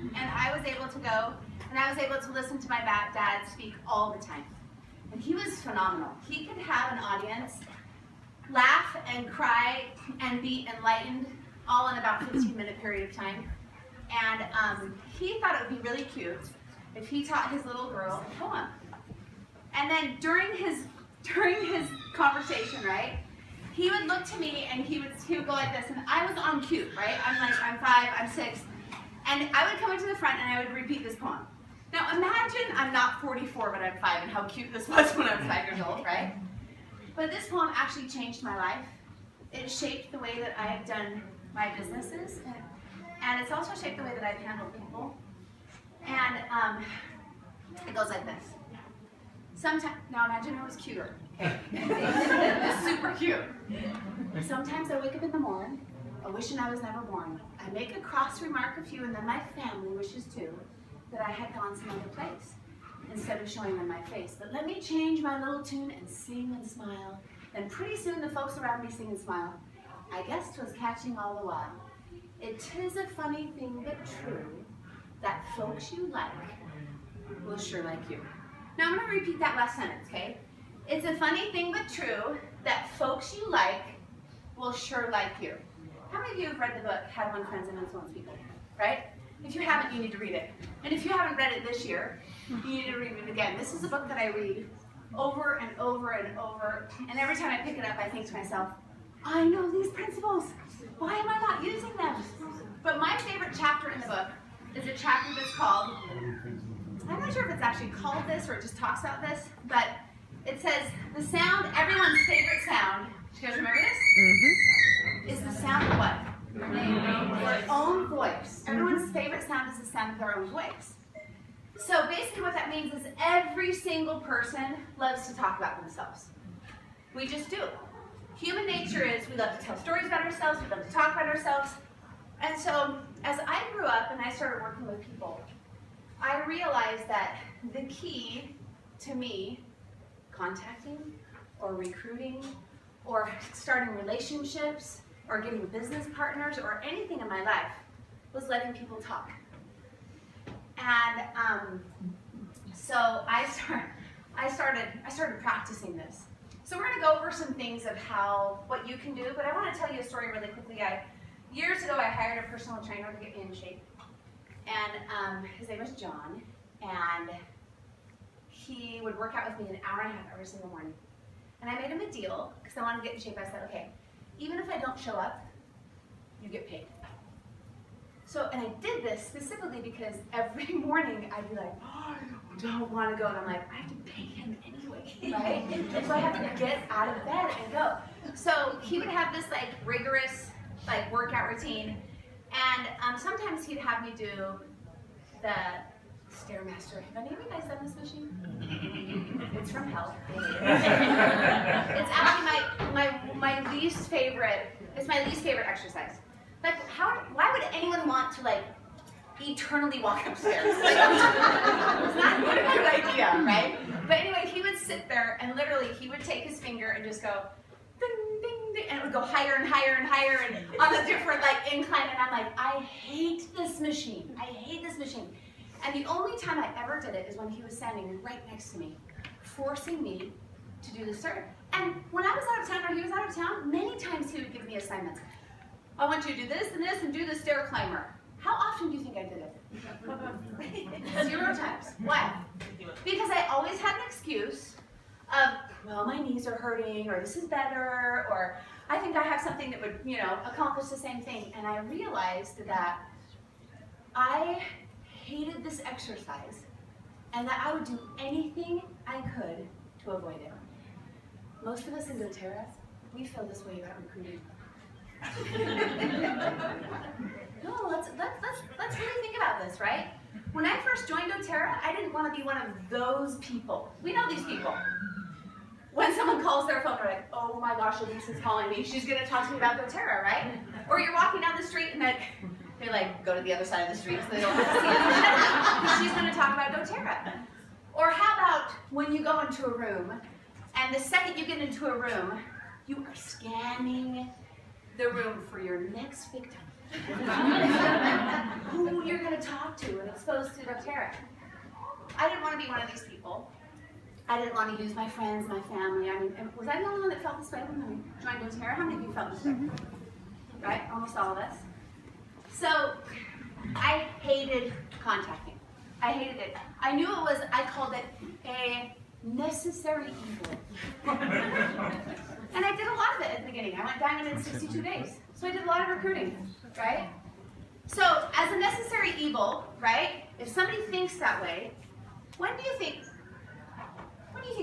and I was able to go, and I was able to listen to my dad speak all the time. And he was phenomenal. He could have an audience laugh and cry and be enlightened all in about 15-minute period of time. And he thought it would be really cute if he taught his little girl a poem. And then during his conversation, right, he would look to me and he would go like this, and I was on cue, right? I'm 5, I'm 6, and I would come into the front and I would repeat this poem. Now imagine I'm not 44, but I'm 5, and how cute this was when I was 5 years old, right? But this poem actually changed my life. It shaped the way that I have done my businesses, and it's also shaped the way that I've handled people. And it goes like this. Now imagine it was cuter. Okay. It's super cute. Sometimes I wake up in the morning, wishing I was never born. I make a cross remark of you, and then my family wishes too that I had gone some other place instead of showing them my face. But let me change my little tune and sing and smile. Then pretty soon the folks around me sing and smile. I guess 'twas catching all the while. It is a funny thing but true that folks you like will sure like you. Now I'm going to repeat that last sentence, okay? It's a funny thing but true that folks you like will sure like you. How many of you have read the book, How to Win Friends and Influence People, right? If you haven't, you need to read it. And if you haven't read it this year, you need to read it again. This is a book that I read over and over and over, and every time I pick it up, I think to myself, I know these principles. Why am I not using them? But my favorite chapter in the book is a chapter that's called, I'm not sure if it's actually called this or it just talks about this, but it says the sound, everyone's favorite sound, do you guys remember this? Mm-hmm. Is the sound of what? Their own voice. Everyone's favorite sound is the sound of their own voice. So basically what that means is every single person loves to talk about themselves. We just do. Human nature is we love to tell stories about ourselves, we love to talk about ourselves. And so as I grew up and I started working with people, I realized that the key to me contacting or recruiting or starting relationships or getting business partners or anything in my life was letting people talk. And so I started practicing this. So we're going to go over some things of what you can do, but I want to tell you a story really quickly. Years ago, I hired a personal trainer to get me in shape, and his name was John, and he would work out with me an hour and a half every single morning. And I made him a deal, because I wanted to get in shape. I said, okay, even if I don't show up, you get paid. So, and I did this specifically because every morning I'd be like, oh, I don't want to go. And I'm like, I have to pay him anyway, right? And so I have to get out of bed and go. So he would have this like rigorous like workout routine. And sometimes he'd have me do the Stairmaster. Have any of you guys done this machine? It's from hell. It's actually my least favorite. It's my least favorite exercise. Like, why would anyone want to like eternally walk upstairs? Like, it's not a good idea, right? But anyway, he would sit there and literally he would take his finger and just go ding, ding, ding, and it would go higher and higher and higher and on a different like incline. And I'm like, I hate this machine. I hate this machine. And the only time I ever did it is when he was standing right next to me, forcing me to do the stair. And when I was out of town or he was out of town, many times he would give me assignments. I want you to do this and do the stair climber. How often do you think I did it? 0 times. Why? Because I always had an excuse of, well, my knees are hurting, or this is better, or I think I have something that would, accomplish the same thing. And I realized that I hated this exercise and that I would do anything I could to avoid it. Most of us in doTERRA, we feel this way about recruiting. No, let's really think about this, right? When I first joined doTERRA, I didn't want to be one of those people. We know these people. When someone calls their phone, they're like, oh my gosh, Elise is calling me. She's going to talk to me about doTERRA, right? Or you're walking down the street and they like go to the other side of the street so they don't have to see it. Because she's going to talk about doTERRA. Or how about when you go into a room, and the second you get into a room, you are scanning the room for your next victim. who you're going to talk to and expose to doTERRA. I didn't want to be one of these people. I didn't want to use my friends, my family. I mean, was I the only one that felt this way when I joined doTERRA? How many of you felt this way? Right? Almost all of us. So I hated contacting. I hated it. I knew it was, I called it a necessary evil. And I did a lot of it at the beginning. I went diamond in 62 days. So I did a lot of recruiting, right? So as a necessary evil, right, if somebody thinks that way, when do you think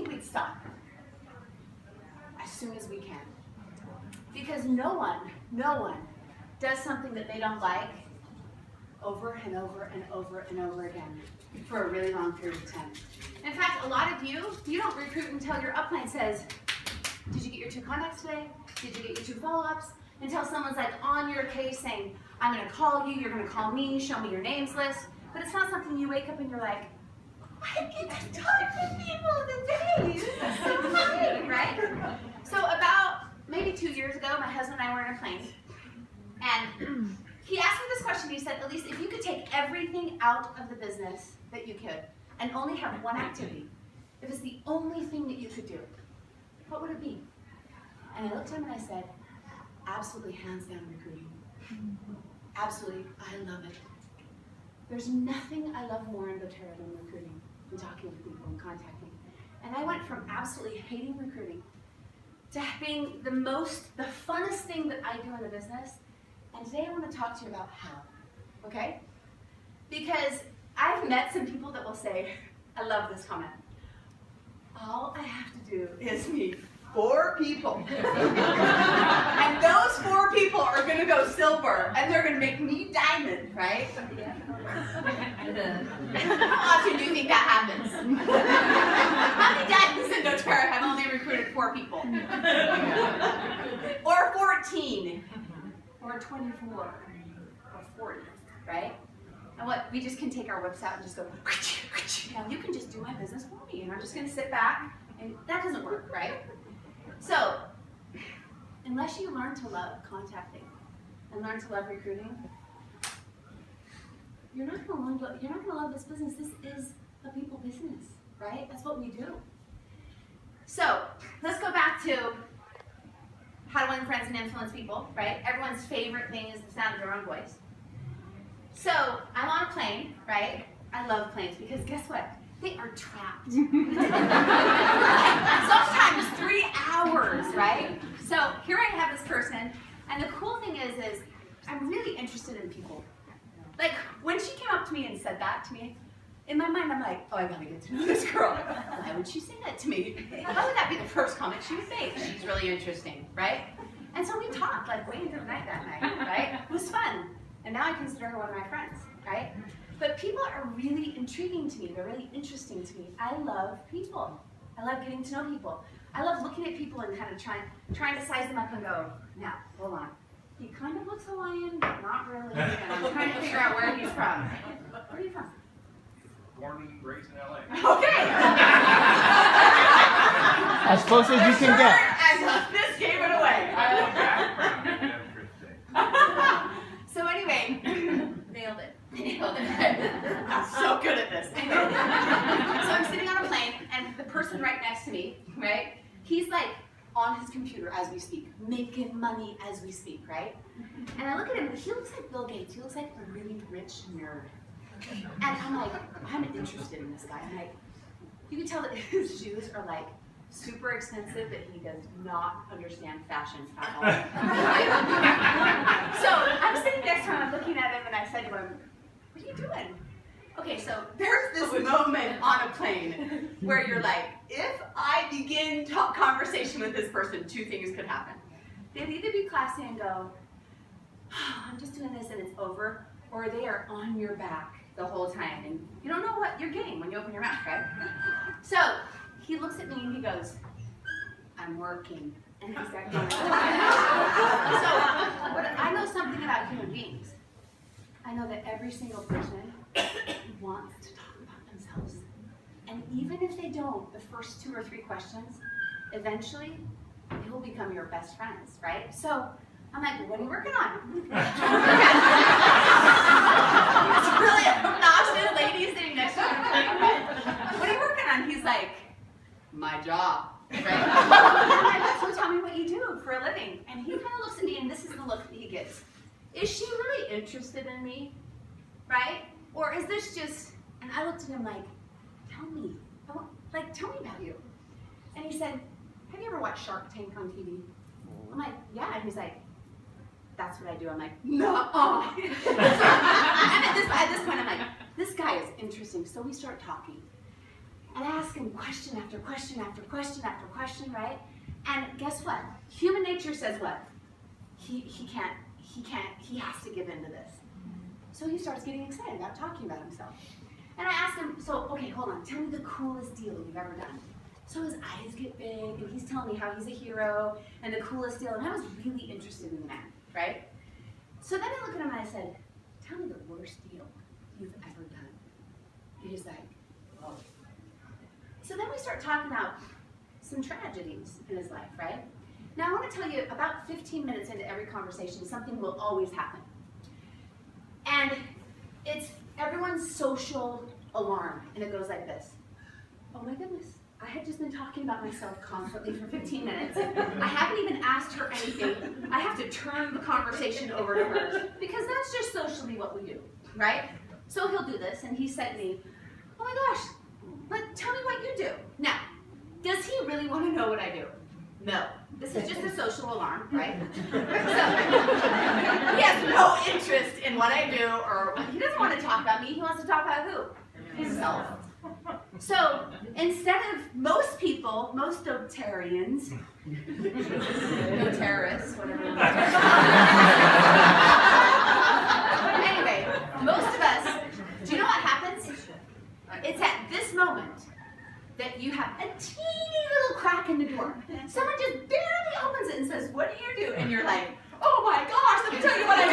we'd stop? As soon as we can. Because no one does something that they don't like over and over and over and over again for a really long period of time. In fact, a lot of you don't recruit until your upline says, did you get your 2 contacts today? Did you get your 2 follow-ups? Until someone's like on your case saying, I'm going to call you, you're going to call me, show me your names list. But it's not something you wake up and you're like, I get to talk to people today. This is so funny, right? So about maybe 2 years ago, my husband and I were in a plane. And he asked me this question. He said, Elise, if you could take everything out of the business that you could and only have one activity, if it's the only thing that you could do, what would it be? And I looked at him and I said, absolutely, hands down, recruiting. Absolutely, I love it. There's nothing I love more in doTERRA than recruiting and talking to people and contacting. And I went from absolutely hating recruiting to being the funnest thing that I do in the business. And today I want to talk to you about how, okay? Because I've met some people that will say, I love this comment, all I have to do is meet 4 people. And those 4 people are going to go silver, and they're going to make me diamond, right? How often do you think that happens? How many diamonds in doTERRA have only recruited 4 people? Or 14? Or 24? Or 40, right? And what, we just can take our whips out and just go, now you can just do my business for me, and I'm just going to sit back, and that doesn't work, right? So, unless you learn to love contacting and learn to love recruiting, you're not going to love this business. This is a people business, right? That's what we do. So, let's go back to how to win friends and influence people, right? Everyone's favorite thing is the sound of their own voice. So, I'm on a plane, right? I love planes because guess what? They are trapped. Sometimes 3 hours, right? So here I have this person, and the cool thing is I'm really interested in people. Like, when she came up to me and said that to me, in my mind I'm like, oh, I gotta get to know this girl. Why would she say that to me? How would that be the first comment she would make? She's really interesting, right? And so we talked like way into the night that night, right? It was fun. And now I consider her one of my friends, right? But people are really intriguing to me. They're really interesting to me. I love people. I love getting to know people. I love looking at people and kind of trying to size them up and go, now, hold on. He kind of looks Hawaiian, but not really. And I'm trying to figure out where he's from. Where are you from? Born and raised in LA. Okay. As close as you can get. And this gave it away. So anyway, nailed it. I'm so good at this. Anyway, so I'm sitting on a plane, and the person right next to me, right? He's like on his computer as we speak, making money as we speak, right? And I look at him, and he looks like Bill Gates. He looks like a really rich nerd. And I'm like, I'm interested in this guy. I'm like, you can tell that his shoes are like super expensive, that he does not understand fashion at all. So I'm sitting next to him, I'm looking at him, and I said to him, what are you doing? Okay, so there's this moment on a plane where you're like, if I begin conversation with this person, 2 things could happen. They'd either be classy and go, oh, I'm just doing this and it's over, or they are on your back the whole time, and you don't know what you're getting when you open your mouth, right? So he looks at me and he goes, I'm working. And he's like, so I know something about human beings. I know that every single person wants to talk about themselves. And even if they don't, the first 2 or 3 questions, eventually, they will become your best friends, right? So I'm like, what are you working on? This really obnoxious lady sitting next to me. What are you working on? He's like, my job. Right? I'm like, so tell me what you do for a living. And he kind of looks at me, and this is the look that he gets. Is she really interested in me? Right? Or is this just, and I looked at him like, tell me. Tell me about you. And he said, have you ever watched Shark Tank on TV? I'm like, yeah. And he's like, that's what I do. I'm like, no. And at this point, I'm like, this guy is interesting. So we start talking. And I ask him question after question after question after question, right? And guess what? Human nature says what? He has to give in to this. So he starts getting excited about talking about himself. And I ask him, so, okay, hold on, tell me the coolest deal you've ever done. So his eyes get big, and he's telling me how he's a hero, and the coolest deal, and I was really interested in the man, right? So then I look at him and I said, tell me the worst deal you've ever done. And he's like, oh. So then we start talking about some tragedies in his life, right? Now I want to tell you, about 15 minutes into every conversation, something will always happen. And it's everyone's social alarm, and it goes like this. Oh my goodness, I had just been talking about myself constantly for 15 minutes. I haven't even asked her anything. I have to turn the conversation over to her, because that's just socially what we do, right? So he'll do this, and he said to me, oh my gosh, tell me what you do. Now, does he really want to know what I do? No. This is just a social alarm, right? So, he has no interest in what I do, or he doesn't want to talk about me. He wants to talk about who? Himself. So, instead of most people, most dotarians, no terrorists, whatever. Anyway, most of us, do you know what happens? It's at this moment that you have a teeny little crack in the door. Someone just barely opens it and says, what do you do? And you're like, oh my gosh, let me tell you what I do.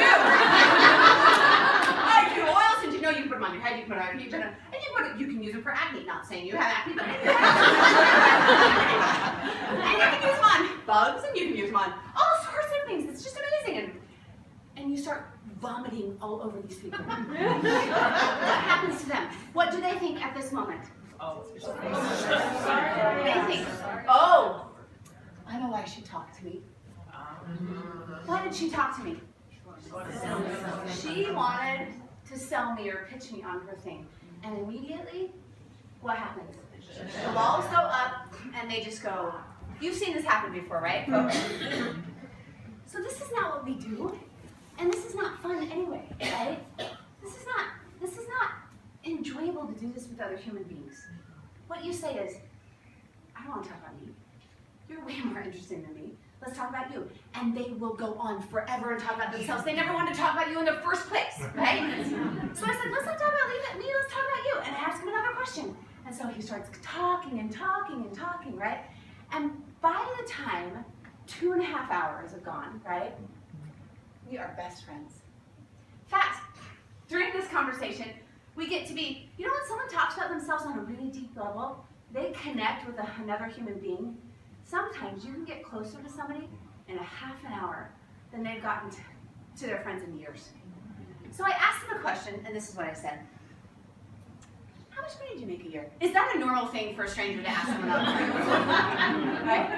I do oils, and you know you can put them on your head, you can put them on your feet, and you can use them for acne. Not saying you have acne, but and you can use them on bugs, and you can use them on all sorts of things. It's just amazing. And you start vomiting all over these people. What happens to them? What do they think at this moment? They think, oh, I know why she talked to me. Why did she talk to me? She wanted to sell me or pitch me on her thing. And immediately, what happens? The walls go up, and they just go, you've seen this happen before, right, folks? So this is not what we do, and this is not fun anyway, right? This is not enjoyable to do this with other human beings. What you say is, I don't want to talk about you. You're way more interesting than me. Let's talk about you. And they will go on forever and talk about themselves. They never wanted to talk about you in the first place, right? So I said, let's not talk about me, let's talk about you. And I asked him another question. And so he starts talking and talking and talking, right? And by the time 2.5 hours have gone, right, we are best friends. In fact, during this conversation, we get to be, you know, when someone talks about themselves on a really deep level, they connect with another human being. Sometimes you can get closer to somebody in a half an hour than they've gotten to their friends in years. So I asked him a question, and this is what I said. How much money do you make a year? Is that a normal thing for a stranger to ask someone else? Right?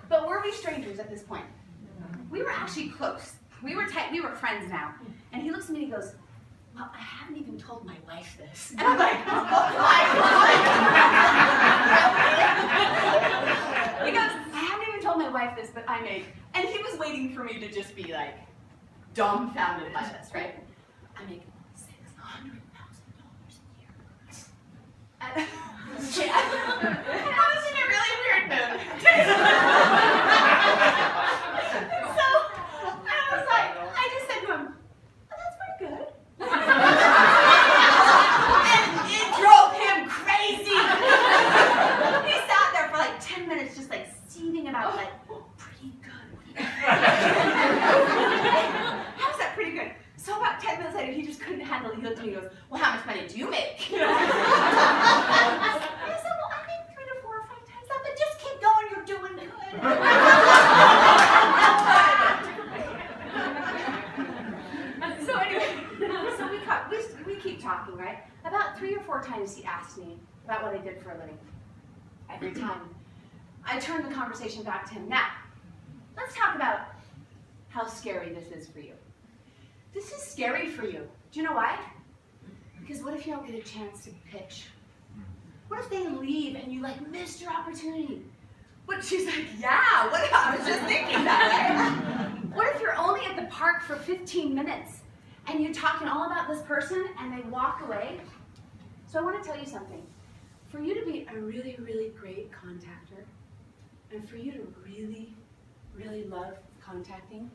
But were we strangers at this point? We were actually close. We were tight. We were friends now. And he looks at me and he goes, well, I haven't even told my wife this. And I'm like, oh my God. He goes, I haven't even told my wife this, but I make, and he was waiting for me to just be like dumbfounded by this, right? I make $600,000 a year. And I was in a really weird mood. So I was like, I just said to him, oh, that's pretty good. And it drove him crazy. He sat there for like 10 minutes just like seething about like, pretty good. How's that pretty good? So about 10 minutes later, he just couldn't handle it. He looked at me and goes, well, how much money do you make? And I said, well, I make 3 to 4 or 5 times that, but just keep going, you're doing good. talking, right? About 3 or 4 times he asked me about what I did for a living. Every time, I turned the conversation back to him. Now, let's talk about how scary this is for you. This is scary for you. Do you know why? Because what if you don't get a chance to pitch? What if they leave and you like missed your opportunity? What, she's like, yeah, what, I was just thinking that, right? What if you're only at the park for 15 minutes and you're talking all about this person and they walk away? So I want to tell you something. For you to be a really, really great contactor, and for you to really, really love contacting,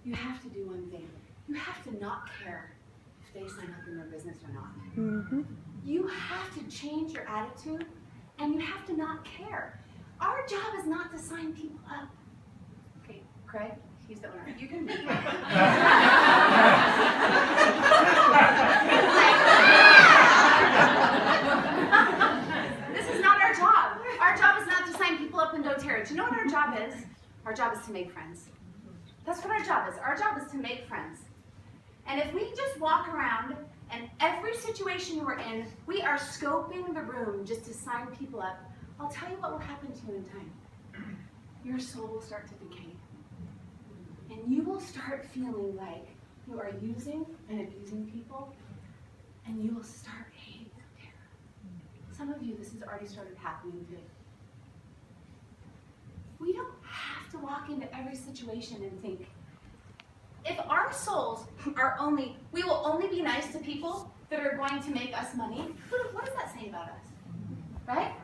you have to do one thing. You have to not care if they sign up in your business or not. Mm-hmm. You have to change your attitude, and you have to not care. Our job is not to sign people up. Okay, Craig, he's the owner. You can be. This is not our job. Our job is not to sign people up in doTERRA. Do you know what our job is? Our job is to make friends. That's what our job is. Our job is to make friends. And if we just walk around and every situation we're in, we are scoping the room just to sign people up, I'll tell you what will happen to you in time. Your soul will start to decay. And you will start feeling like you are using and abusing people, and you will start hating doTERRA. Some of you, this has already started happening too. We don't have to walk into every situation and think, if our souls are only, we will only be nice to people that are going to make us money, what does that say about us? Right?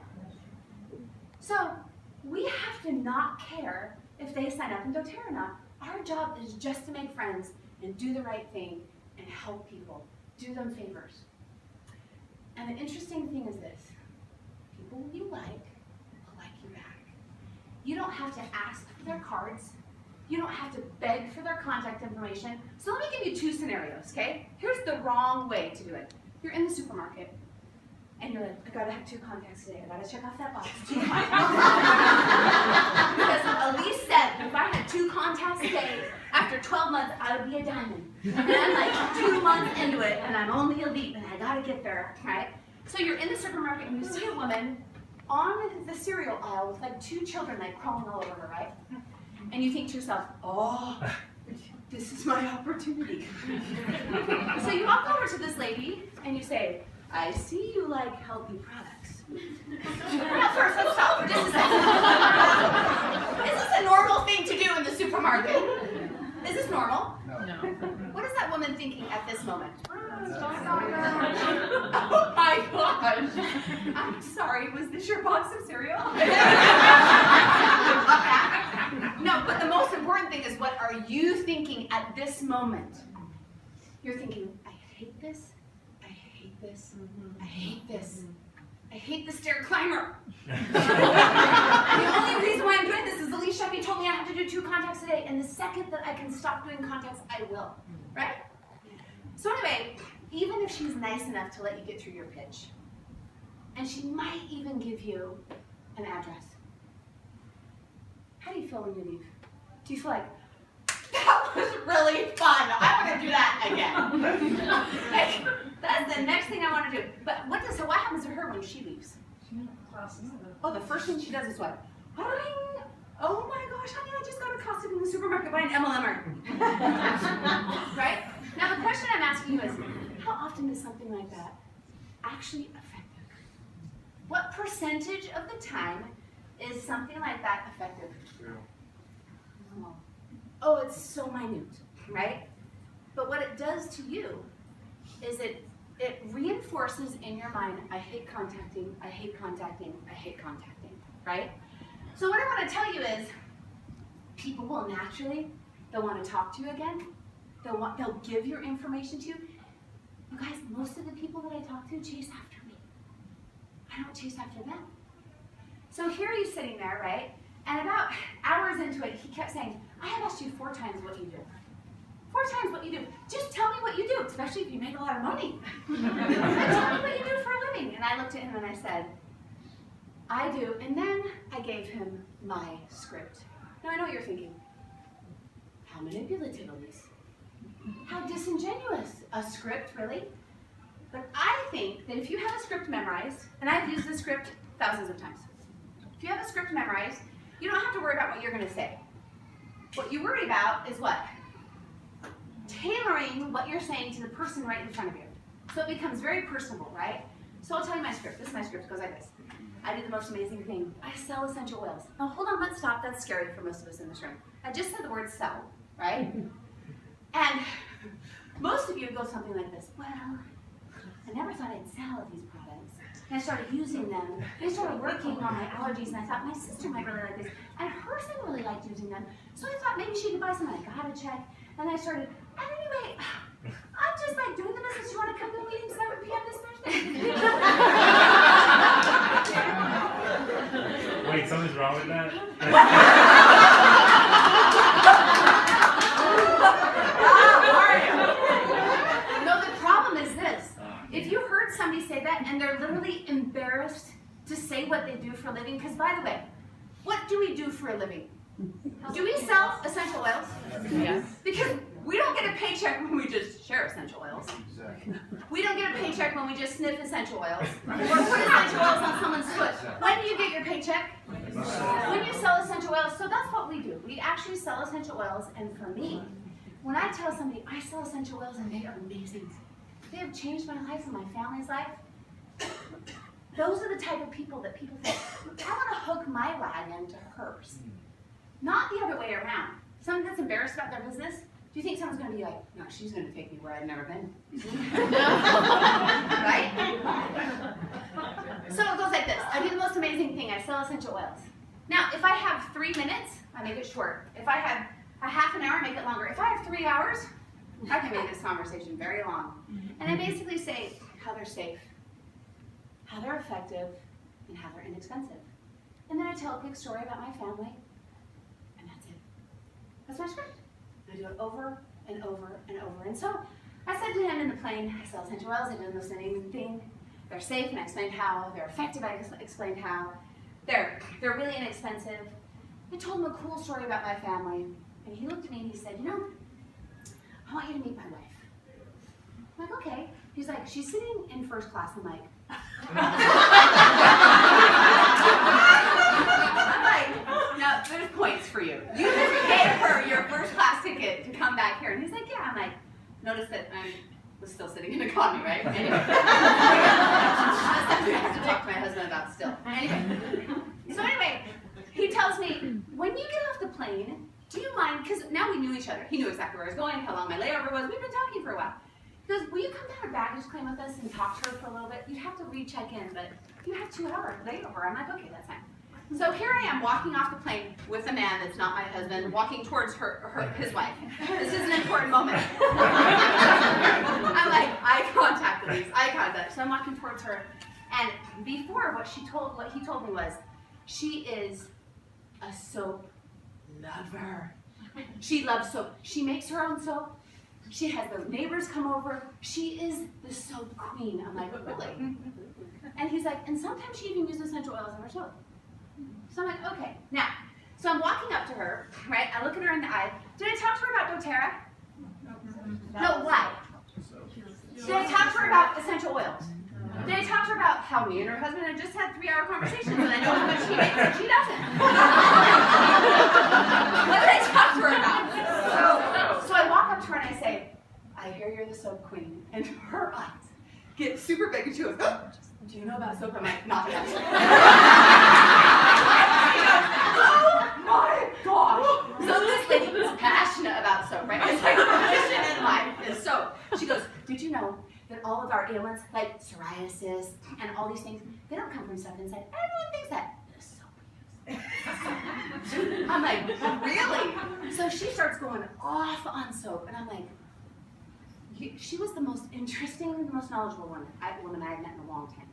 So we have to not care if they sign up in doTERRA or not. Our job is just to make friends and do the right thing and help people. Do them favors. And the interesting thing is this. People you like will like you back. You don't have to ask for their cards. You don't have to beg for their contact information. So let me give you 2 scenarios, okay? Here's the wrong way to do it. You're in the supermarket, and you're like, I gotta have 2 contacts today. I gotta check off that box. 2 contacts. Because Elise said, if I had 2 contacts a day, after 12 months, I would be a diamond. And I'm like 2 months into it, and I'm only elite, and I gotta get there, right? So you're in the supermarket, and you see a woman on the cereal aisle with like 2 children like crawling all over her, right? And you think to yourself, oh, this is my opportunity. So you walk over to this lady and you say, I see you like healthy products. Now first, let's stop for just a second. Is this a normal thing to do in the supermarket? Is this normal? No. What is that woman thinking at this moment? Oh my gosh. I'm sorry, was this your box of cereal? No, but the most important thing is, what are you thinking at this moment? You're thinking, I hate this, I hate this, I hate this. I hate the stair climber. The only reason why I'm doing this is Elise Shelby told me I have to do 2 contacts a day, and the second that I can stop doing contacts, I will, right? So anyway, even if she's nice enough to let you get through your pitch, and she might even give you an address, how do you feel when you leave? Do you feel like, that was really fun, I want to do that again? Like, that's the next thing I want to do. But what happens to her when she leaves? Oh, the first thing she does is what? Oh my gosh, honey, I just got accosted in the supermarket by an MLMer. Right? Now the question I'm asking you is, how often is something like that actually effective? What percentage of the time is something like that effective? Oh, it's so minute, right? But what it does to you is it reinforces in your mind, I hate contacting, I hate contacting, I hate contacting, right? So what I want to tell you is, people will naturally, they'll want to talk to you again, they'll give your information to you. You guys, most of the people that I talk to chase after me. I don't chase after them. So here he's sitting there, right? And about hours into it, he kept saying, I have asked you 4 times what you do. 4 times what you do. Just tell me what you do, especially if you make a lot of money. Tell me what you do for a living. And I looked at him and I said, I do. And then I gave him my script. Now I know what you're thinking. How manipulative, Elise. How disingenuous. A script, really? But I think that if you have a script memorized, and I've used this script thousands of times, if you have a script memorized, you don't have to worry about what you're going to say. What you worry about is what? Tailoring what you're saying to the person right in front of you. So it becomes very personable, right? So I'll tell you my script. This is my script. It goes like this. I do the most amazing thing. I sell essential oils. Now hold on, let's stop. That's scary for most of us in this room. I just said the word sell, right? And most of you go something like this. Well, I never thought I'd sell these products. And I started using them. And I started working on my allergies, and I thought my sister might really like this. And her son really liked using them. So I thought maybe she could buy some. I got a check. And I started, and anyway, I'm just like doing the business. You want to come to the meeting 7 p.m. this Thursday? Wait, something's wrong with that? No, the problem is this. If you heard somebody say that and they're literally embarrassed to say what they do for a living, because by the way, what do we do for a living? Do we sell essential oils? Yes. Because we don't get a paycheck when we just share essential oils. We don't get a paycheck when we just sniff essential oils or put essential oils on someone's foot. When do you get your paycheck? When you sell essential oils. So that's what we do. We actually sell essential oils, and for me, when I tell somebody I sell essential oils and they are amazing, they have changed my life and my family's life, those are the type of people that people think, I want to hook my wagon to hers. Not the other way around. Someone that's embarrassed about their business, do you think someone's going to be like, no, she's going to take me where I've never been? Right? So it goes like this. I do the most amazing thing. I sell essential oils. Now, if I have 3 minutes, I make it short. If I have a half an hour, I make it longer. If I have 3 hours, I can make this conversation very long. And I basically say how they're safe, how they're effective, and how they're inexpensive. And then I tell a quick story about my family, and that's it. That's my script. I do it over and over and over. And so I said to him in the plane, I sell essential oils, I do the most amazing thing. They're safe, and I explained how. They're effective, I explained how. They're really inexpensive. I told him a cool story about my family, and he looked at me and he said, you know, I want you to meet my wife. I'm like, okay. He's like, she's sitting in first class. I'm like, now, there's points for you. You just gave her your first class ticket to come back here. And he's like, yeah. I'm like, notice that I was still sitting in economy, right? Anyway. That's something I have to talk to my husband about still. Anyway. So anyway, he tells me, when you get off the plane, do you mind, because now we knew each other. He knew exactly where I was going, how long my layover was. We've been talking for a while. He goes, will you come down to baggage claim with us and talk to her for a little bit? You'd have to recheck in, but you have 2 hours layover. I'm like, okay, that's fine. So here I am walking off the plane with a man that's not my husband, walking towards his wife. This is an important moment. I'm like, eye contact, please, eye contact. So I'm walking towards her, and before what he told me was, she is a soap lover. She loves soap. She makes her own soap. She has the neighbors come over. She is the soap queen. I'm like, really? And he's like, and sometimes she even uses essential oils in her soap. So I'm like, okay. Now, so I'm walking up to her, right? I look at her in the eye. Did I talk to her about doTERRA? No, why? Did I talk to her about essential oils? Did I talk to her about how me and her husband had just had 3-hour conversations and I know how much she makes and she doesn't? What did I talk to her about? So I walk up to her and I say, I hear you're the soap queen. And her eyes get super big and she goes, oh, do you know about soap? I'm like, not enough. Oh my gosh. So this lady is passionate about soap, right? It's like her mission in life is soap. She goes, did you know that all of our ailments, like psoriasis and all these things, they don't come from stuff inside. Everyone thinks that. The soap we use. I'm like, really? So she starts going off on soap, and I'm like, she was the most interesting, the most knowledgeable woman I had met in a long time.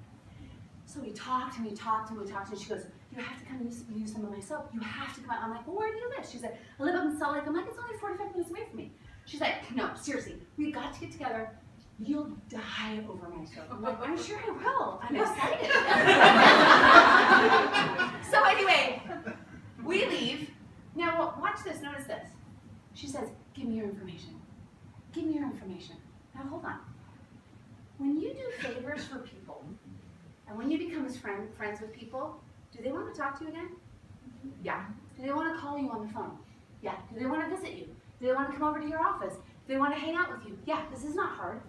So we talked and we talked and we talked, and she goes, you have to come use some of my soap. You have to come out. I'm like, well, where do you live? She's like, I live up in Salt Lake. I'm like, it's only 45 minutes away from me. She's like, no, seriously, we've got to get together. You'll die over my soap. I'm like, I'm sure I will. I'm excited. So anyway, we leave. Now, well, watch this. Notice this. She says, give me your information. Give me your information. Now, hold on. when you do favors for people, and when you become friends with people, do they want to talk to you again? Yeah. Do they want to call you on the phone? Yeah. Do they want to visit you? Do they want to come over to your office? Do they want to hang out with you? Yeah, this is not hard.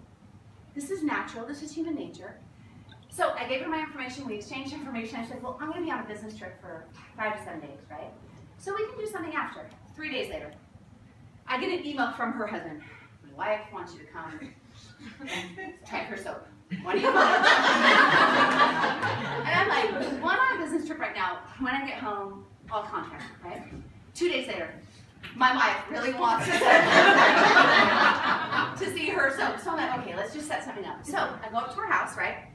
This is natural. This is human nature. So I gave her my information. We exchanged information. I said, well, I'm going to be on a business trip for 5 to 7 days, right? So we can do something after. 3 days later, I get an email from her husband. My wife wants you to come and try her soap. What do you want? And I'm like, well, I'm on a business trip right now. When I get home, I'll contact her, right? 2 days later, my wife really wants to see her soap. So I'm like, okay, let's just set something up. So I go up to her house, right?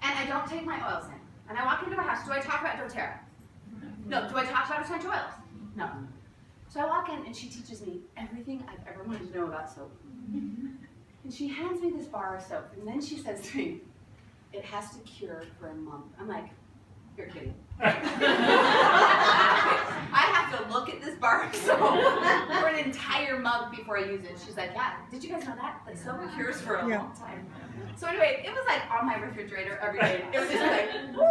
And I don't take my oils in. And I walk into her house. Do I talk about doTERRA? No. Do I talk about essential oils? No. So I walk in and she teaches me everything I've ever wanted to know about soap. And she hands me this bar of soap. And then she says to me, it has to cure for a month. I'm like, you're kidding. I have to look at this bar of soap for an entire month before I use it. She's like, yeah, did you guys know that? That soap cures for a long time. So anyway, it was like on my refrigerator every day. It was just like, woo,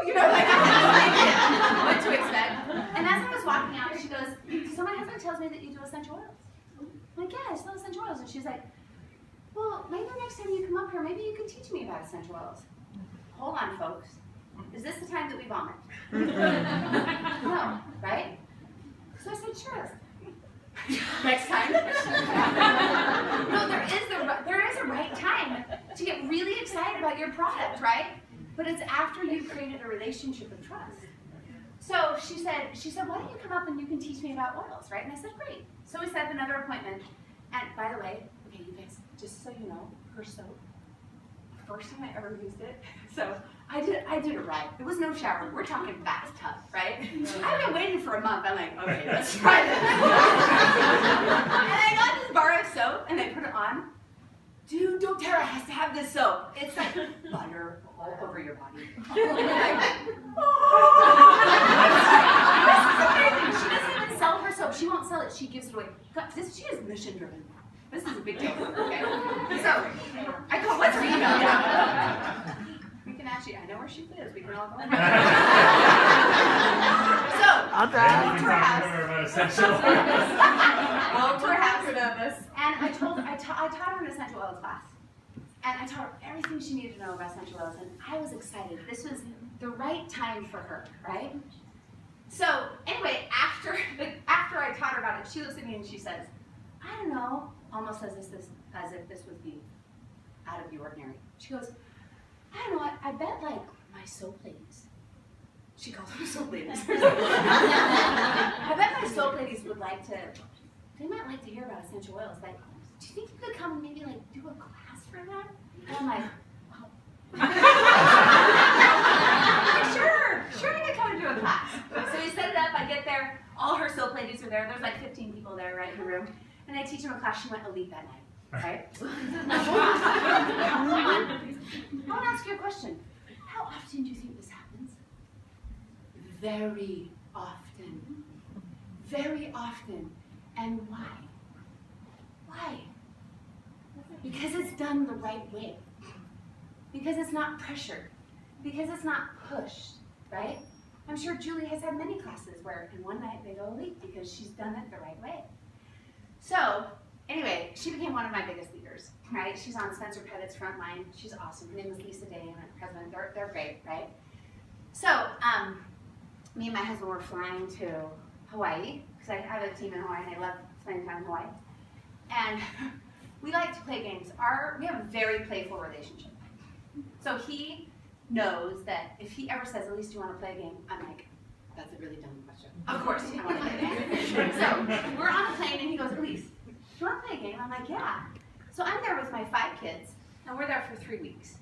you know, like I had no idea what to expect. And as I was walking out, she goes, so my husband tells me that you do essential oils. I'm like, yeah, I sell essential oils. And she's like, well, maybe next time you come up here, maybe you could teach me about essential oils. Hold on, folks. Is this the time that we vomit? No, right? So I said, sure. Next time. No, there is a right time to get really excited about your product, right? But it's after you've created a relationship of trust. So she said, why don't you come up and you can teach me about oils, right? And I said, great. So we set up another appointment. And by the way, okay, you guys, just so you know, her soap, first time I ever used it. So I did it right. It was no shower. We're talking bathtub, right? I've been waiting for a month. I'm like, okay, let's try this. And I got this bar of soap and I put it on. Dude, doTERRA has to have this soap. It's like butter all over your body. And you're like, this is amazing. She doesn't even sell her soap. She won't sell it. She gives it away. She is mission driven. This is a big deal. Okay. So I go, what's her email? Yeah. We can actually, I know where she lives. We can all go. So I moved to her house. Moved to her house. And I taught her an essential oils class. And I taught her everything she needed to know about essential oils. And I was excited. This was the right time for her, right? So anyway, after I taught her about it, she looks at me and she says, I don't know, almost as if this would be out of the ordinary. She goes, I don't know, I bet like my soap ladies, she calls them soap ladies. I bet my soap ladies they might like to hear about essential oils. Like, do you think you could come and maybe like do a class for them? And I'm like, sure I could come and do a class. So we set it up, I get there, all her soap ladies are there. There's like 15 people there, right, in the room. And I teach them a class. She went elite that night, right? I want to ask you a question. How often do you think this happens? Very often. Very often. And why? Why? Because it's done the right way. Because it's not pressured. Because it's not pushed, right? I'm sure Julie has had many classes where in one night they go elite because she's done it the right way. So, anyway, she became one of my biggest leaders, right? She's on Spencer Pettit's front line. She's awesome. Her name is Lisa Day and her president. They're great, right? So, me and my husband were flying to Hawaii, because I have a team in Hawaii and I love spending time in Hawaii. And we like to play games. We have a very playful relationship. So he knows that if he ever says, Elise, do you want to play a game? I'm like, that's a really dumb question. Of course, I want to play a game. So we're on a plane and he goes, Elise, do you want to play a game? I'm like, yeah. So I'm there with my 5 kids and we're there for 3 weeks.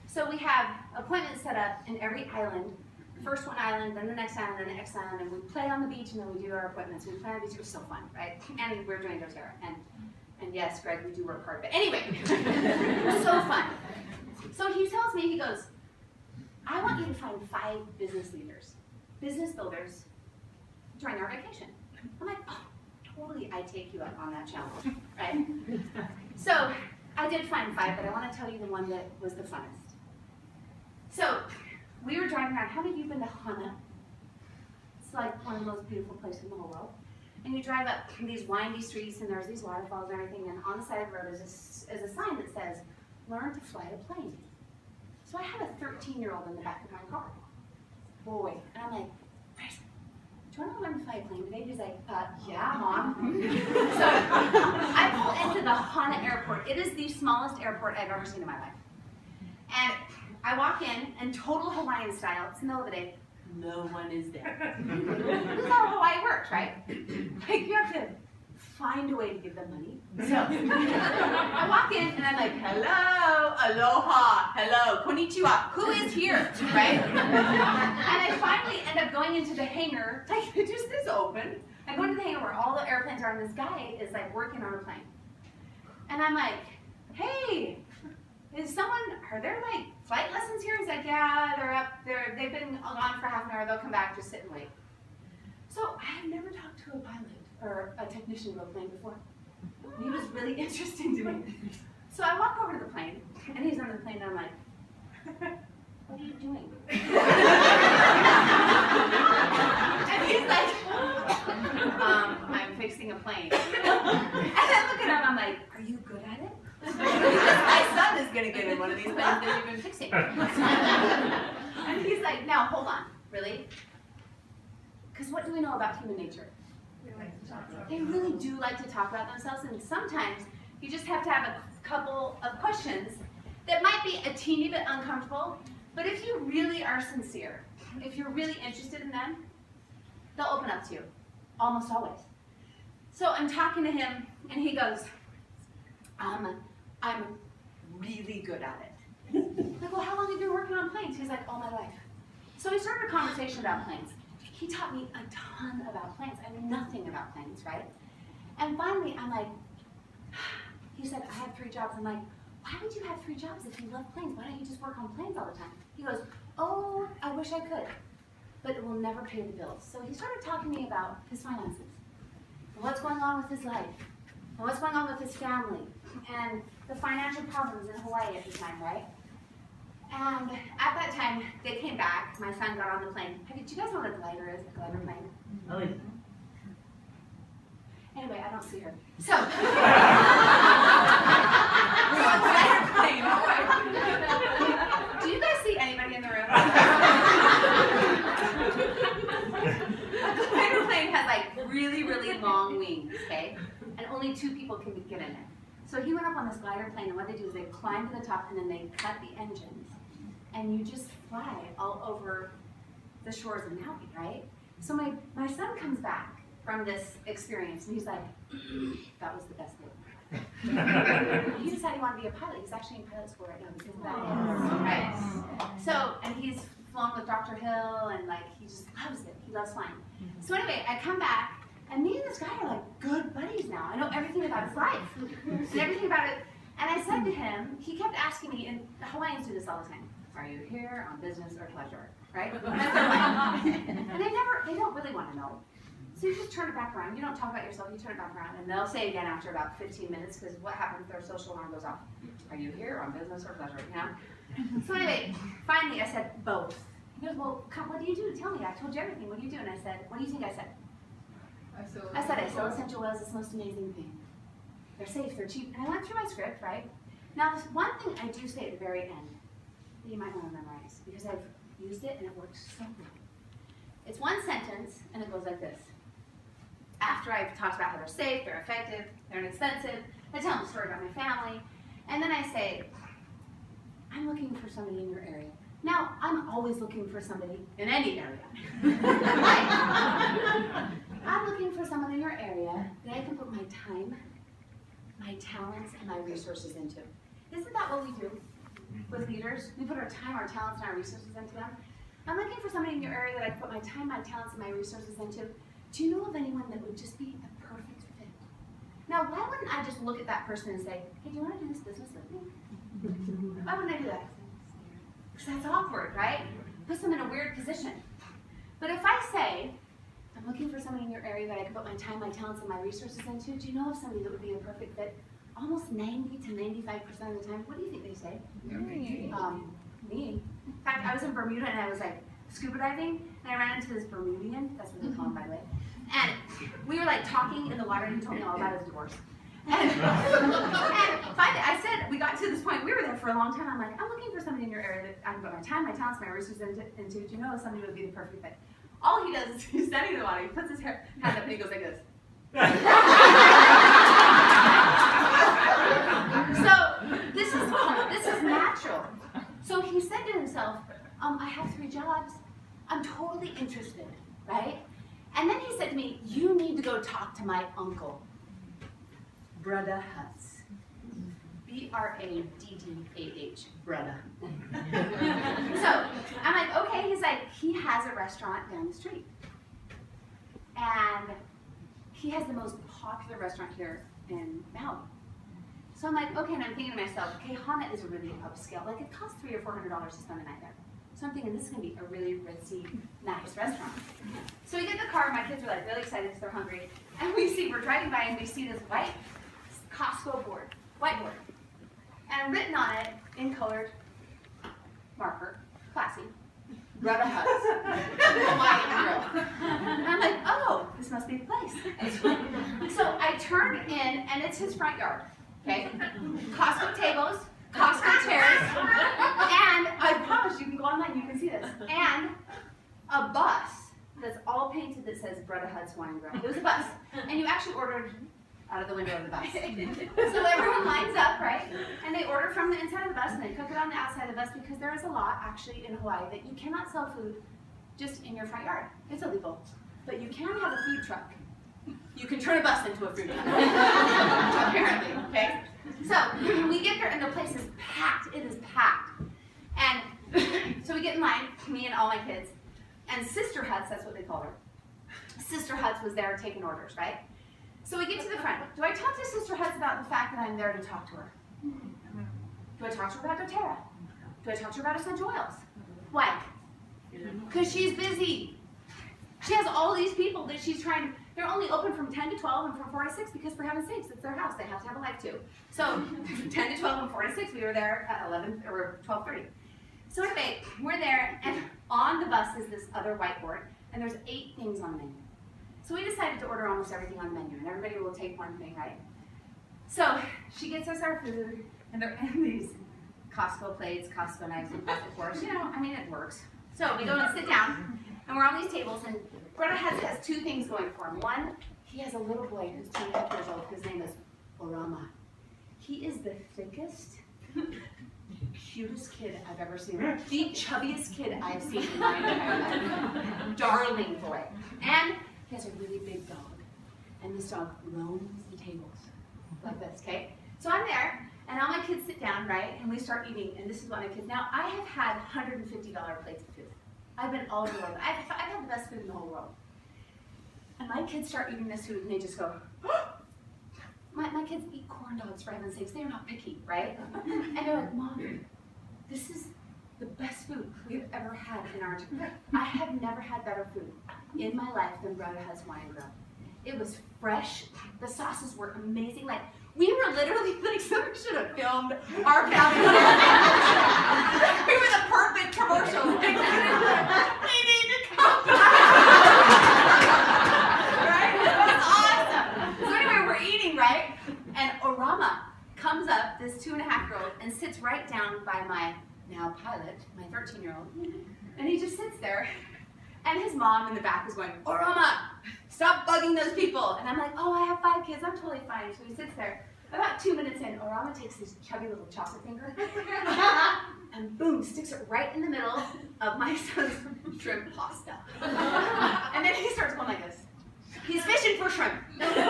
So we have appointments set up in every island. First one island, then the next island, then the next island, and we play on the beach and then we do our appointments. We play on the beach. It was so fun, right? And we're doing doTERRA. And yes, Greg, we do work hard. But anyway, it was so fun. So he tells me, he goes, I want you to find 5 business leaders, business builders, during our vacation. I'm like, oh, totally, I take you up on that challenge, right? So I did find 5, but I want to tell you the one that was the funnest. So we were driving around. How many of you have been to Hana? It's like one of the most beautiful places in the whole world. And you drive up these windy streets, and there's these waterfalls and everything, and on the side of the road is a sign that says, learn to fly a plane. So I had a 13-year-old in the back of my car. Boy. And I'm like, Bryson, do you want to learn to fly a plane today? He's like, yeah, Mom. So I pull into the Hana airport. It is the smallest airport I've ever seen in my life. And I walk in, and total Hawaiian style, it's the middle of the day, no one is there. This is how Hawaii works, right? Like, you have to find a way to give them money. So I walk in, and I'm like, hello, aloha, hello, konnichiwa, who is here, right? And I finally end up going into the hangar, like, just this open. I go into the hangar where all the airplanes are, and this guy is like working on a plane. And I'm like, hey, are there like flight lessons here? He's like, yeah, they're up there. They've been gone for half an hour. They'll come back, just sit and wait. So I had never talked to a pilot or a technician of a plane before. He was really interesting to me. So I walk over to the plane, and he's on the plane, and I'm like, what are you doing? And he's like, I'm fixing a plane. And I look at him, I'm like, are you good at it? My son is going to get in one of these planes that you've been fixing. And he's like, now hold on, really? Because what do we know about human nature? They really do like to talk about themselves, and sometimes you just have to have a couple of questions that might be a teeny bit uncomfortable, but if you really are sincere, if you're really interested in them, they'll open up to you, almost always. So I'm talking to him, and he goes, I'm really good at it. I'm like, well, how long have you been working on planes? He's like, all my life. So we started a conversation about planes. He taught me a ton about planes. I knew nothing about planes, right? And finally, I'm like, he said, I have 3 jobs. I'm like, why would you have 3 jobs if you love planes? Why don't you just work on planes all the time? He goes, oh, I wish I could, but it will never pay the bills. So he started talking to me about his finances, and what's going on with his life, and what's going on with his family, and the financial problems in Hawaii at the time, right? And at that time, they came back. My son got on the plane. Hey, do you guys know what a glider is? A glider plane? Oh, yeah. Anyway, I don't see her. So, a glider plane. Do you guys see anybody in the room? A glider plane has like really, really long wings, okay? And only 2 people can get in it. So he went up on this glider plane, and what they do is they climb to the top, and then they cut the engines, and you just fly all over the shores of Maui, right? So my son comes back from this experience, and he's like, that was the best thing. He decided he wanted to be a pilot. He's actually in pilot school right now because of that. Right. So, and he's flown with Dr. Hill, and like, he just loves it. He loves flying. So anyway, I come back, and me and this guy are like good buddies now. I know everything about his life, and everything about it. And I said to him, he kept asking me, and the Hawaiians do this all the time, are you here on business or pleasure, right? And they don't really want to know. So you just turn it back around. You don't talk about yourself, you turn it back around, and they'll say again after about 15 minutes, because what happens if their social alarm goes off? Are you here on business or pleasure, you know? So anyway, finally I said, both. He goes, well, what do you do? Tell me, I told you everything. What do you do? And I said, what do you think I said? I sell essential oils. It's the most amazing thing. They're safe, they're cheap. And I went through my script, right? Now, there's one thing I do say at the very end that you might want to memorize, because I've used it and it works so well. It's one sentence, and it goes like this. After I've talked about how they're safe, they're effective, they're inexpensive, I tell them a story about my family, and then I say, I'm looking for somebody in your area. Now, I'm always looking for somebody in any area. I'm looking for someone in your area that I can put my time, my talents, and my resources into. Isn't that what we do with leaders? We put our time, our talents, and our resources into them. I'm looking for somebody in your area that I can put my time, my talents, and my resources into. Do you know of anyone that would just be the perfect fit? Now, why wouldn't I just look at that person and say, hey, do you want to do this business with me? Why wouldn't I do that? Because that's awkward, right? Puts them in a weird position. But if I say, I'm looking for somebody in your area that I can put my time, my talents, and my resources into, do you know of somebody that would be a perfect fit? almost 90 to 95% of the time, what do you think they say? Me. In fact, I was in Bermuda and I was like scuba diving, and I ran into this Bermudian, that's what they call him, by the way. And we were like talking in the water, and he told me all about his divorce. And finally, I said, we got to this point, we were there for a long time. I'm like, I'm looking for somebody in your area that I can put my time, my talents, my resources into. Do you know somebody would be the perfect fit? All he does is he's standing in the water, he puts his hand up, and he goes like this. So this is natural. So he said to himself, I have 3 jobs. I'm totally interested, right? And then he said to me, you need to go talk to my uncle, Brother Hutz. B-R-A-D-D-A-H, brother. So I'm like, okay. He's like, he has a restaurant down the street. And he has the most popular restaurant here in Maui. So I'm like, okay, and I'm thinking to myself, okay, Hana is a really upscale. Like, it costs $300 or $400 to spend the night there. So I'm thinking this is gonna be a really ritzy, nice restaurant. So we get in the car, my kids are like really excited because they're hungry. And we're driving by and we see this white Costco whiteboard. And written on it, in colored marker, classy, Brother Hutz, Hawaiian Grill. And I'm like, oh, this must be the place. So I turn in, and it's his front yard, okay? Costco tables, Costco chairs, and I promise you can go online, you can see this, and a bus that's all painted that says Brother Hutz Wine and Grill. It was a bus, and you actually ordered out of the window of the bus. So everyone lines up, right? And they order from the inside of the bus and they cook it on the outside of the bus because there is a law actually in Hawaii that you cannot sell food just in your front yard. It's illegal. But you can have a food truck. You can turn a bus into a food truck. Apparently, okay? So we get there and the place is packed. It is packed. And so we get in line, me and all my kids. And Sister Hutz, that's what they call her. Sister Hutz was there taking orders, right? So we get to the front. Do I talk to Sister Hutz about the fact that I'm there to talk to her? Do I talk to her about doTERRA? Do I talk to her about essential oils? Why? Because she's busy. She has all these people that she's trying. They're only open from 10 to 12 and from 4 to 6 because for heaven's sakes, it's their house. They have to have a life too. So 10 to 12 and 4 to 6, we were there at 11 or 12:30. So anyway, we're there, and on the bus is this other whiteboard, and there's 8 things on the menu. So we decided to order almost everything on the menu, and everybody will take one thing, right? So she gets us our food, and they're in these Costco plates, Costco knives, and plastic forks. You know, I mean, it works. So we go and sit down, and we're on these tables, and Brother has 2 things going for him. One, he has a little boy who's 2.5 years old. His name is Orama. He is the thickest, cutest kid I've ever seen. The chubbiest kid I've seen in my entire life. Darling boy. And he has a really big dog, and this dog roams the tables like this, okay? So I'm there, and all my kids sit down, right, and we start eating, and this is what my kids, now I have had $150 plates of food. I've been all over the world. I've had the best food in the whole world. And my kids start eating this food, and they just go, oh! My kids eat corn dogs, for heaven's sakes. They're not picky, right? And they're like, Mom, this is the best food we've ever had in our entire. I have never had better food in my life than Brother Hutz Wine and Grill. It was fresh. The sauces were amazing. Like, we were literally, like, somebody should have filmed our family. We were the perfect commercial. Like, we need to come back. Right? It was awesome. So anyway, we're eating, right? And Orama comes up, this 2.5-year-old, and sits right down by my now pilot, my 13-year-old, and he just sits there, and his mom in the back is going, Orama, stop bugging those people. And I'm like, oh, I have 5 kids, I'm totally fine. So he sits there. About 2 minutes in, Orama takes his chubby little chocolate finger, and boom, sticks it right in the middle of my son's shrimp pasta. And then he starts going like this. He's fishing for shrimp. He finds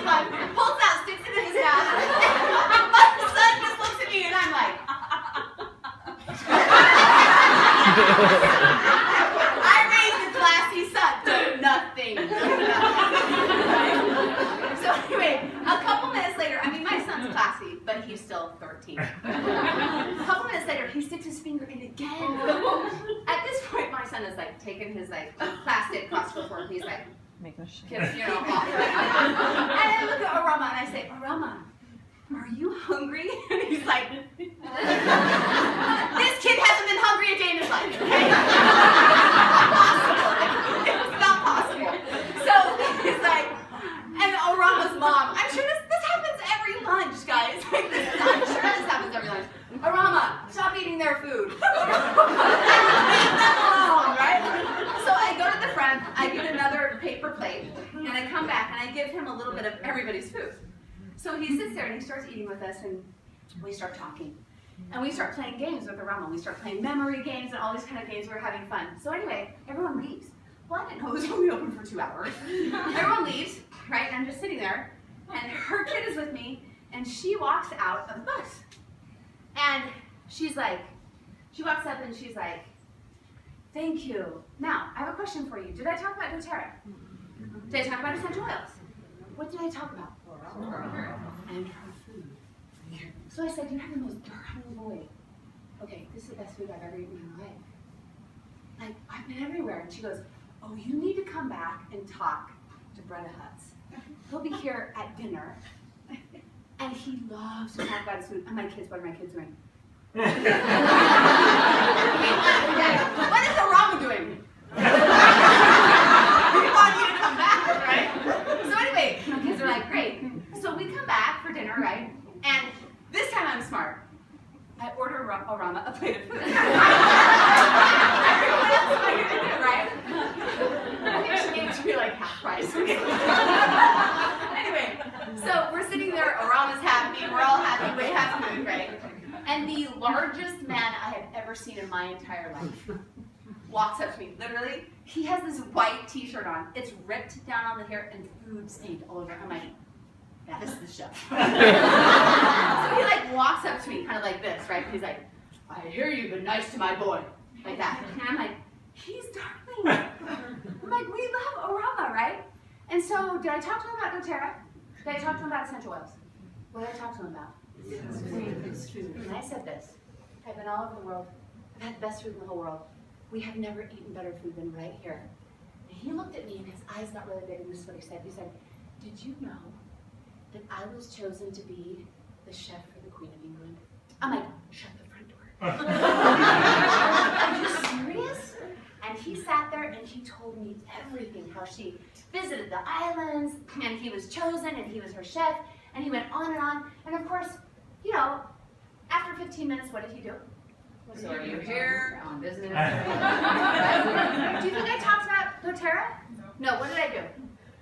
one, pulls out, sticks it in his mouth, and my son just looks at me, and I'm like, I raised a classy son. Do nothing. So anyway, a couple minutes later, I mean, my son's classy, but he's still 13. A couple minutes later, he sticks his finger in again. At this point, my son is like taking his like plastic Costco fork, and he's like, kids, you know, off. And I look at Arama and I say, Arama, are you hungry? And he's like, this kid hasn't been hungry a day in his life, okay? It's not possible. So he's like, and Arama's mom, I'm sure this happens every lunch, guys. Like, I'm sure this happens every lunch. Arama, stop eating their food. Leave them alone, right? So I go to the front, I get another paper plate, and I come back and I give him a little bit of everybody's food. So he sits there and he starts eating with us, and we start talking. And we start playing games with Arama. We start playing memory games and all these kind of games. We're having fun. So anyway, everyone leaves. Well, I didn't know it was only open for 2 hours. Everyone leaves, right? And I'm just sitting there, and her kid is with me, and she walks out of the bus. And she's like, she walks up and she's like, thank you. Now, I have a question for you. Did I talk about doTERRA? Did I talk about essential oils? What did I talk about? And her food. So I said, you have the most darling boy. Okay, this is the best food I've ever eaten in my life. Like, I've been everywhere. And she goes, oh, you need to come back and talk to Bretta Hutz. He'll be here at dinner. And he loves to talk about his food. And my kids, what are my kids doing? What is Arama doing? We want you to come back, right? So anyway, my kids are like, great. So we come back for dinner, right? And this time I'm smart. I order Arama a plate of food. Everyone else might get it, right? I think she gave it to me like half price. Anyway, so we're sitting there, Arama's happy, we're all happy, we have food, right? And the largest man I have ever seen in my entire life walks up to me, literally. He has this white t-shirt on. It's ripped down on the hair and food stained all over. I'm like, that is the chef. So he like walks up to me kind of like this, right? He's like, I hear you've been nice to my boy. Like that. And I'm like, he's darling. I'm like, we love Arama, right? And so did I talk to him about doTERRA? Did I talk to him about essential oils? What did I talk to him about? His food. And I said this. I've been all over the world. I've had the best food in the whole world. We have never eaten better food than right here. And he looked at me and his eyes got really big, and this is what he said. He said, did you know that I was chosen to be the chef for the Queen of England? I'm like, shut the front door. Are you serious? And he sat there and he told me everything, how she visited the islands, and he was chosen, and he was her chef, and he went on. And of course, you know, after 15 minutes, what did he do? So are you here on business? Do you think I talked about doTERRA? No, what did I do?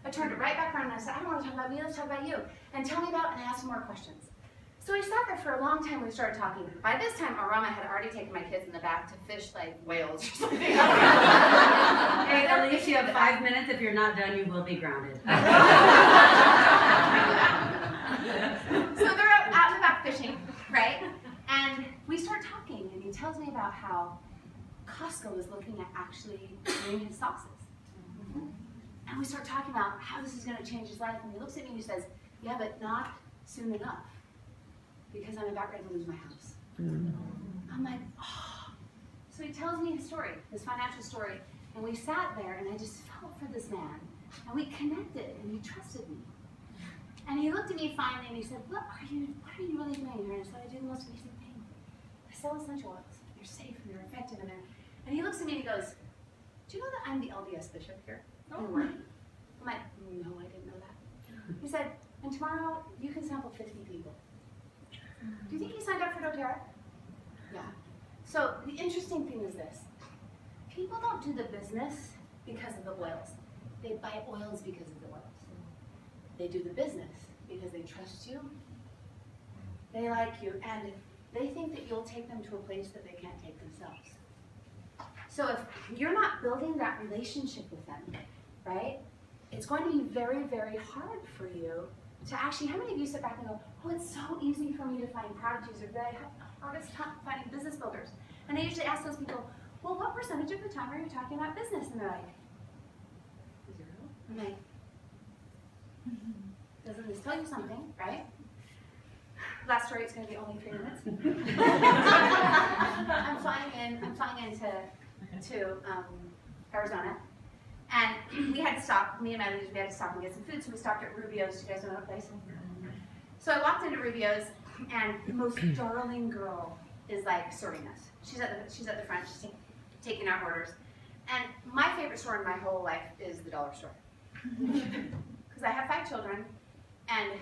I turned it right back around and I said, I don't want to talk about me, let's talk about you. And tell me about, and I asked him more questions. So we sat there for a long time, we started talking. By this time, Arama had already taken my kids in the back to fish like whales or something. Hey, at least you have 5 minutes. If you're not done, you will be grounded. So they're out in the back fishing, right? And we start talking, and he tells me about how Costco is looking at actually doing his sauces. And we start talking about how this is going to change his life, and he looks at me and he says, yeah, but not soon enough, because I'm about ready to lose my house. I'm like, oh. So he tells me his story, his financial story, and we sat there, and I just felt for this man, and we connected, and he trusted me. And he looked at me finally, and he said, what are you really doing here? And I said, I do the most amazing thing. I sell essential oils. They're safe, and they're effective, and and he looks at me and he goes, do you know that I'm the LDS bishop here? I'm like, no, I didn't know that. He said, and tomorrow you can sample 50 people. Do you think he signed up for doTERRA? Yeah. So the interesting thing is this. People don't do the business because of the oils. They buy oils because of the oils. They do the business because they trust you, they like you, and they think that you'll take them to a place that they can't take themselves. So if you're not building that relationship with them, right, it's going to be very, very hard for you to actually, how many of you sit back and go, oh, it's so easy for me to find product users, but I have the hardest time finding business builders. And I usually ask those people, well, what percentage of the time are you talking about business? And they're like, 0. I'm like, doesn't this tell you something, right? Last story, it's going to be only 3 minutes. I'm flying in to Arizona, And we had to stop, me and my leaders, we had to stop and get some food, so we stopped at Rubio's. Do you guys know that place? So I walked into Rubio's, and the most darling girl is like serving us. She's at the front, she's taking our orders. And my favorite store in my whole life is the dollar store. Because I have 5 children, and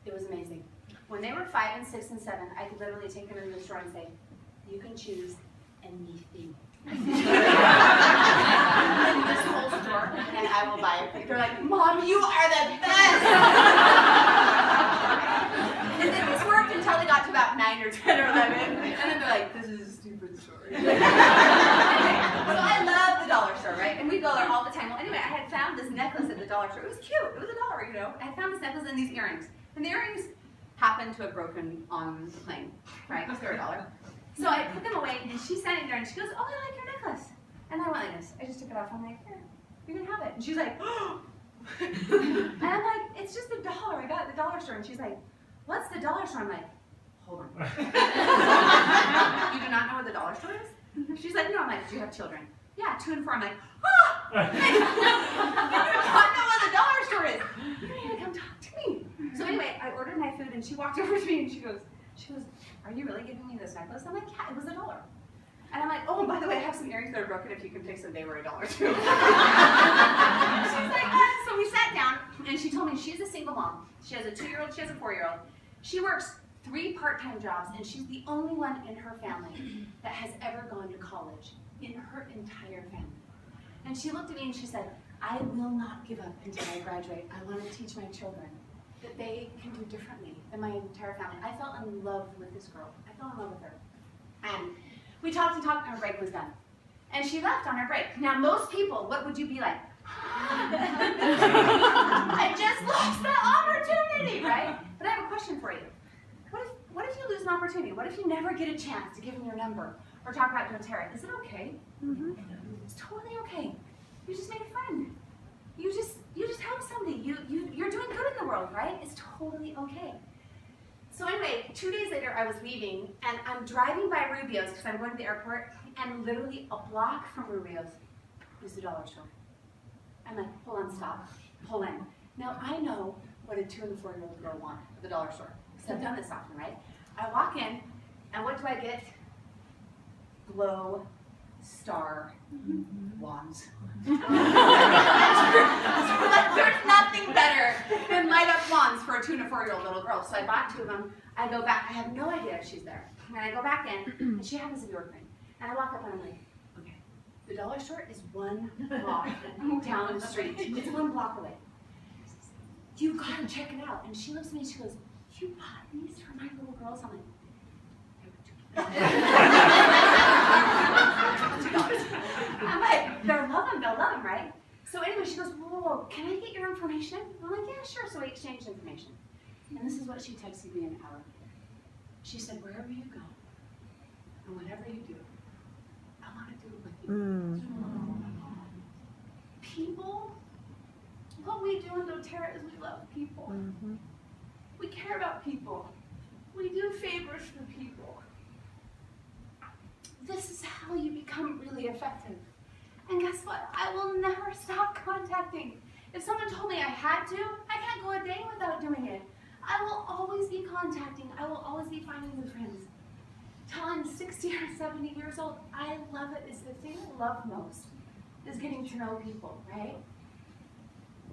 it was amazing. When they were 5 and 6 and 7, I could literally take them into the store and say, you can choose anything. This whole store, and I will buy it. They're like, Mom, you are the best! And then this worked until they got to about 9 or 10 or 11, and then they're like, this is a stupid story. So I love the dollar store, right? And we go there all the time. Well, anyway, I had found this necklace at the dollar store. It was cute. It was $1, you know. I had found this necklace and these earrings. And the earrings happened to have broken on the plane, right? Because they're $1. So I put them away, and she's standing there, and she goes, oh, I like your necklace. And I went like this. I just took it off. I'm like, here, you can have it. And she's like, oh. And I'm like, it's just $1. I got it at the dollar store. And she's like, what's the dollar store? I'm like, hold on. You do not know what the dollar store is? She's like, no. I'm like, do you have children? Yeah, 2 and 4. I'm like, oh! You do not know what the dollar store is. You need to come talk to me. So anyway, I ordered my food, and she walked over to me, and she goes, are you really giving me this necklace? I'm like, yeah, it was $1. And I'm like, oh, by the way, I have some earrings that are broken. If you can fix them, they were $1 too. She's like, what? So we sat down, and she told me she's a single mom. She has a 2-year-old, she has a 4-year-old. She works 3 part-time jobs, and she's the only one in her family that has ever gone to college in her entire family. And she looked at me and she said, I will not give up until I graduate. I want to teach my children that they can do differently than my entire family. I fell in love with this girl. I fell in love with her. And we talked and talked, and her break was done. And she left on her break. Now, most people, what would you be like? I just lost that opportunity, right? But I have a question for you. What if you lose an opportunity? What if you never get a chance to give them your number or talk about doTERRA? Is it okay? Mm-hmm. It's totally okay. You just made a friend. You just help somebody. You're doing good in the world, right? It's totally okay. So anyway, 2 days later, I was leaving, and I'm driving by Rubio's because I'm going to the airport, and literally a block from Rubio's is the dollar store. I'm like, hold on, stop, pull in. Now I know what a 2 and 4-year-old girl want at the dollar store, because I've done this often, right? I walk in, and what do I get? Glow star wands. There's nothing better than light up wands for a 2 and a 4-year-old little girl. So I bought 2 of them. I go back. I have no idea if she's there. And I go back in, and she happens to be working. And I walk up, and I'm like, okay, the dollar store is 1 block down the street. It's 1 block away. You gotta check it out. And she looks at me, and she goes, you bought these for my little girls? I'm like, I'm like, they'll love them, right? So anyway, she goes, whoa, can I get your information? I'm like, yeah, sure. So we exchanged information. And this is what she texted me an hour later. She said, wherever you go, and whatever you do, I want to do it with you. People, what we do in doTERRA is we love people. Mm-hmm. We care about people. We do favors for people. This is how you become really effective. And guess what? I will never stop contacting. If someone told me I had to, I can't go a day without doing it. I will always be contacting. I will always be finding new friends. Till I'm 60 or 70 years old, I love it. It's the thing I love most, is getting to know people, right?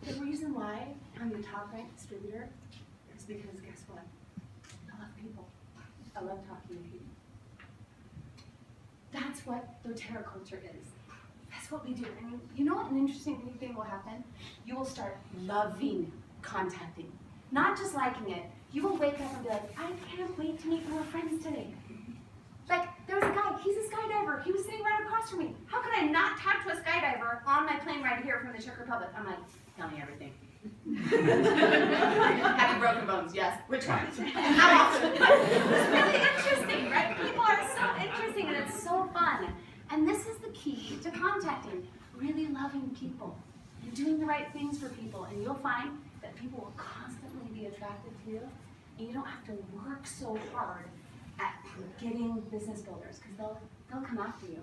The reason why I'm the top ranked distributor is because guess what? I love people. I love talking to people. That's what doTERRA culture is. That's what we do. And you know what an interesting thing will happen? You will start loving contacting. Not just liking it. You will wake up and be like, I can't wait to meet more friends today. Like, there was a guy, he's a skydiver. He was sitting right across from me. How could I not talk to a skydiver on my plane ride here from the Czech Republic? I'm like, tell me everything. Have you broken bones? Yes. Which ones? How often? It's really interesting, right? People are so interesting, and it's so fun. And this is the key to contacting, really loving people and doing the right things for people. And you'll find that people will constantly be attracted to you, and you don't have to work so hard at getting business builders, because they'll come after you.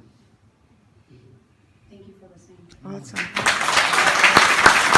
Thank you for listening. Awesome.